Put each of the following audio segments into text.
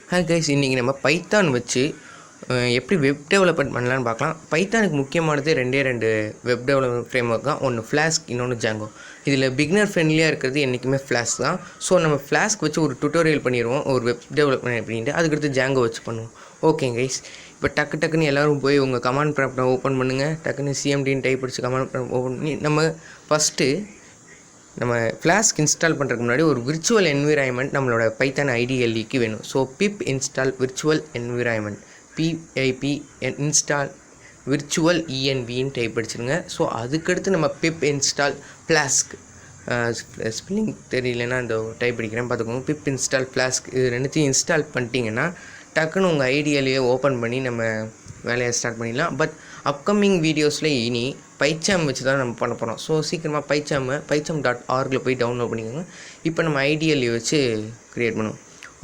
Hi guys, இன்றைக்கி நம்ம Python வச்சு எப்படி வெப் டெவலப்மெண்ட் பண்ணலான்னு பார்க்கலாம். பைத்தானுக்கு முக்கியமானது ரெண்டு வெப் டெவலப்மெண்ட் ஃப்ரேம் ஒர்க் தான். ஒன்று ஃப்ளாஸ்க், இன்னொன்று ஜாங்கோ. இதில் பிகினர் ஃப்ரெண்ட்லியாக இருக்கிறது என்றைக்குமே ஃப்ளாஸ்க் தான். ஸோ நம்ம ஃப்ளாஸ்க் வச்சு ஒரு டுட்டோரியல் பண்ணிடுவோம், ஒரு வெப் டெவலப்மெண்ட் அப்படின்ட்டு. அதுக்கடுத்து ஜாங்கோ வச்சு பண்ணுவோம். ஓகே கைஸ், இப்போ டக்குன்னு எல்லோரும் போய் உங்கள் கமாண்ட் ப்ராம்ப்டை ஓப்பன் பண்ணுங்கள். டக்குன்னு சிஎம்டின்னு டைப் அடிச்சு கமாண்ட் ப்ராம்ப்ட் ஓப்பன் பண்ணி நம்ம ஃப்ளாஸ்க் இன்ஸ்டால் பண்ணுறதுக்கு முன்னாடி ஒரு விர்ச்சுவல் என்விரான்மெண்ட் நம்மளோட பைத்தான் ஐடிஎல்இக்கு வேணும். So pip install virtual environment, PIP install virtual இஎன்வின்னு டைப் அடிச்சிருங்க. ஸோ அதுக்கடுத்து நம்ம பிப் இன்ஸ்டால் ஃப்ளாஸ்க், ஸ்பெல்லிங் தெரியலன்னா இந்த டைப் அடிக்கிறேன் பார்த்துக்கோங்க. பிப் இன்ஸ்டால் ஃப்ளாஸ்க், இது ரெண்டுத்தையும் இன்ஸ்டால் பண்ணிட்டீங்கன்னா டக்குன்னு உங்கள் ஐடிஎல்ஏ ஓப்பன் பண்ணி நம்ம வேலையை ஸ்டார்ட் பண்ணிடலாம். பட் அப்கமிங் வீடியோஸில் இனி பைச்சாம் வச்சு தான் நம்ம பண்ண போகிறோம். ஸோ சீக்கிரமாக பைச்சாம்.orgல போய் டவுன்லோட் பண்ணிக்கோங்க. இப்போ நம்ம ஐடிஎல்ஏ வச்சு க்ரியேட் பண்ணுவோம்.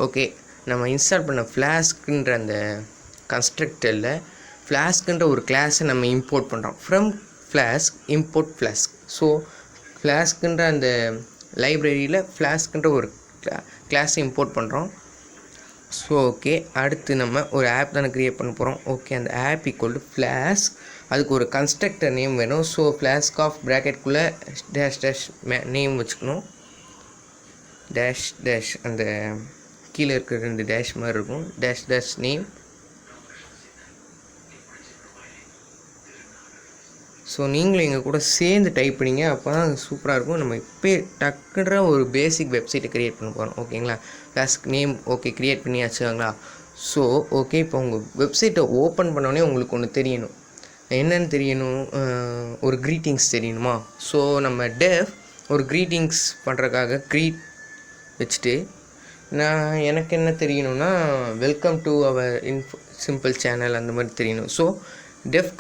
ஓகே, நம்ம இன்ஸ்டால் பண்ண ஃப்ளாஸ்க்குன்ற அந்த கன்ஸ்ட்ரக்டரில் ஃப்ளாஸ்க்குன்ற ஒரு கிளாஸை நம்ம இம்போர்ட் பண்ணுறோம். From Flask import Flask. So ஃப்ளாஸ்க்குன்ற அந்த லைப்ரரியில் ஃப்ளாஸ்க்குன்ற ஒரு கிளாஸை இம்போர்ட் பண்ணுறோம். ஸோ ஓகே, அடுத்து நம்ம ஒரு ஆப் தானே க்ரியேட் பண்ண போகிறோம். ஓகே, அந்த ஆப் ஈக்குவல் டு ஃப்ளாஸ்க், அதுக்கு ஒரு கன்ஸ்ட்ரக்டர் நேம் வேணும். ஸோ ஃப்ளாஸ்க் ஆஃப் ப்ராக்கெட்குள்ளே டேஷ் நேம் வச்சுக்கணும். டேஷ் அந்த கீழே இருக்கிற 2 டேஷ் மாதிரி இருக்கும். Dash name. ஸோ நீங்களும் எங்கள் கூட சேர்ந்து டைப் பண்ணிங்க, அப்போ தான் சூப்பராக இருக்கும். நம்ம இப்போ டக்குன்ற ஒரு பேசிக் வெப்சைட்டை க்ரியேட் பண்ண போகிறோம். ஓகேங்களா, ஃப்ளாஸ்க் நேம் ஓகே க்ரியேட் பண்ணியாச்சுங்களா. ஸோ ஓகே, இப்போ உங்கள் வெப்சைட்டை ஓப்பன் பண்ணோடனே உங்களுக்கு ஒன்று தெரியணும். என்னென்னு தெரியணும்? ஒரு க்ரீட்டிங்ஸ் தெரியணுமா? ஸோ நம்ம ஒரு க்ரீட்டிங்ஸ் பண்ணுறதுக்காக க்ரீட் வச்சுட்டு எனக்கு என்ன தெரியணும்னா welcome to our simple channel அந்த மாதிரி தெரியணும். So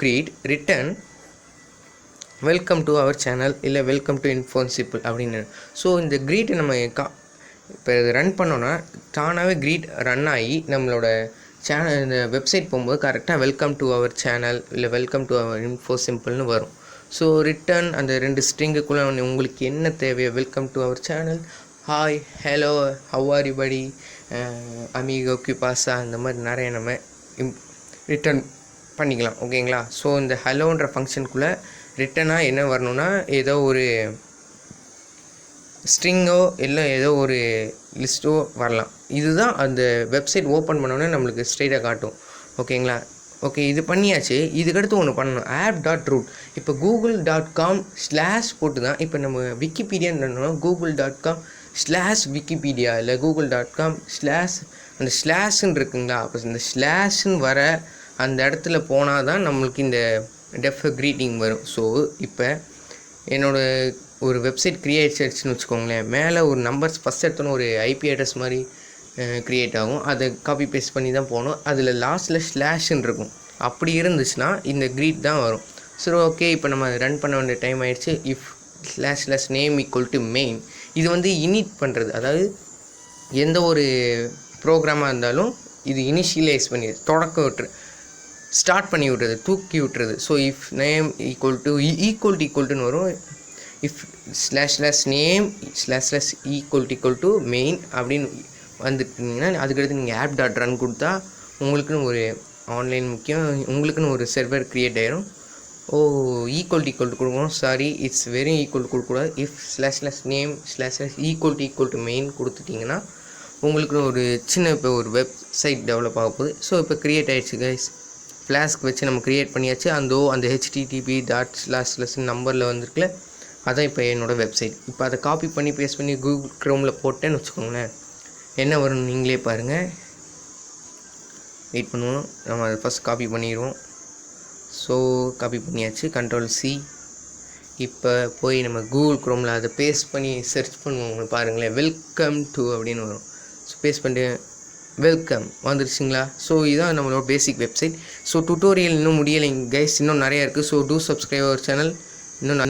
greet return welcome to our channel, இல்லை வெல்கம் டு இன்ஃபோன்சிபிள் அப்படின்னு. ஸோ இந்த க்ரீட்டை நம்ம இப்போ ரன் பண்ணோன்னா தானாகவே க்ரீட் ரன் ஆகி நம்மளோட சேனல் இந்த வெப்சைட் போகும்போது கரெக்டாக வெல்கம் டு அவர் சேனல் இல்லை வெல்கம் டு அவர் இன்ஃபோசிம்பிள்னு வரும். ஸோ ரிட்டன் அந்த 2 ஸ்ட்ரிங்குக்குள்ளே உங்களுக்கு என்ன தேவையோ, welcome to our channel, hi, hello, how are you படி, அமிகோ, கியூபாசா, அந்த மாதிரி நிறைய நம்ம ரிட்டன் பண்ணிக்கலாம். ஓகேங்களா. ஸோ இந்த ஹலோன்ற ஃபங்க்ஷனுக்குள்ளே ரிட்டனாக என்ன வரணும்னா ஏதோ ஒரு ஸ்ட்ரிங்கோ இல்லை ஏதோ ஒரு லிஸ்ட்டோ வரலாம். இதுதான் அந்த வெப்சைட் ஓப்பன் பண்ணோன்னே நம்மளுக்கு ஸ்ட்ரைட்டாக காட்டும். ஓகேங்களா. ஓகே, இது பண்ணியாச்சு. இதுக்கடுத்து ஒன்று பண்ணணும், app.root. இப்போ google.com/ போட்டு தான் இப்போ நம்ம விக்கிபீடியான்னு google.com/wikipedia இல்லை google.com/ அந்த ஸ்லாஷ்ன்னு இருக்குங்களா. அப்போ இந்த ஸ்லாஷ்ன்னு வர அந்த இடத்துல போனால் தான் நம்மளுக்கு இந்த க்ரீட்டிங் வரும். ஸோ இப்போ என்னோடய ஒரு வெப்சைட் க்ரியேட் ஆகிடுச்சுன்னு வச்சுக்கோங்களேன். மேலே ஒரு நம்பர்ஸ் ஃபஸ்ட் எடுத்தோன்னு ஒரு ஐபி அட்ரஸ் மாதிரி க்ரியேட் ஆகும். அதை காப்பி பேஸ்ட் பண்ணி தான் போகணும். அதில் லாஸ்ட்டில் ஸ்லாஷ்ன்னு இருக்கும். அப்படி இருந்துச்சுன்னா இந்த க்ரீட் தான் வரும். சரி ஓகே, இப்போ நம்ம ரன் பண்ண வேண்டிய டைம் ஆகிடுச்சு. If /name equal to main, இது வந்து இனிட் பண்ணுறது. அதாவது எந்த ஒரு ப்ரோக்ராமாக இருந்தாலும் இது இனிஷியலைஸ் பண்ணி ஸ்டார்ட் பண்ணி விட்றது, தூக்கி விட்டுறது. ஸோ இஃப் நேம் ஈக்குவல் டுன்னு வரும். If /name equal to main அப்படின்னு வந்துட்டீங்கன்னா அதுக்கடுத்து நீங்கள் app.run கொடுத்தா உங்களுக்குன்னு ஒரு ஆன்லைன் உங்களுக்குன்னு ஒரு சர்வர் க்ரியேட் ஆகிடும். ஈக்குவல் டு கொடுக்கணும். சாரி, இட்ஸ் வெறும் ஈக்குவல் கொடுக்கக்கூடாது. If /name equal to main கொடுத்துட்டிங்கன்னா உங்களுக்குன்னு ஒரு சின்ன இப்போ ஒரு வெப்சைட் டெவலப் ஆக போகுது. ஸோ இப்போ க்ரியேட் ஆகிடுச்சு கைஸ். ஃப்ளாஸ்க் வச்சு நம்ம க்ரியேட் பண்ணியாச்சு. அந்த http:// நம்பரில் வந்துருக்குல, அதான் இப்போ என்னோடய வெப்சைட். இப்போ அதை காப்பி பண்ணி பேஸ்ட் பண்ணி கூகுள் க்ரோமில் போட்டேன்னு வச்சுக்கோங்களேன், என்ன வரும் நீங்களே பாருங்கள். வெயிட் பண்ணுவோம். நம்ம அதை ஃபஸ்ட் காப்பி பண்ணிடுவோம். ஸோ காப்பி பண்ணியாச்சு, Ctrl+C. இப்போ போய் நம்ம கூகுள் க்ரோமில் அதை பேஸ்ட் பண்ணி சர்ச் பண்ணுவோம். பாருங்களேன், வெல்கம் டு அப்படின்னு வரும். ஸோ பேஸ்ட் பண்ணிட்டு வெல்கம் வந்துருச்சுங்களா. ஸோ இதுதான் நம்மளோட பேசிக் வெப்சைட். ஸோ டுட்டோரியல் இன்னும் முடியலைங்க கைஸ், இன்னும் நிறையா இருக்குது. So to subscribe our channel. இன்னும்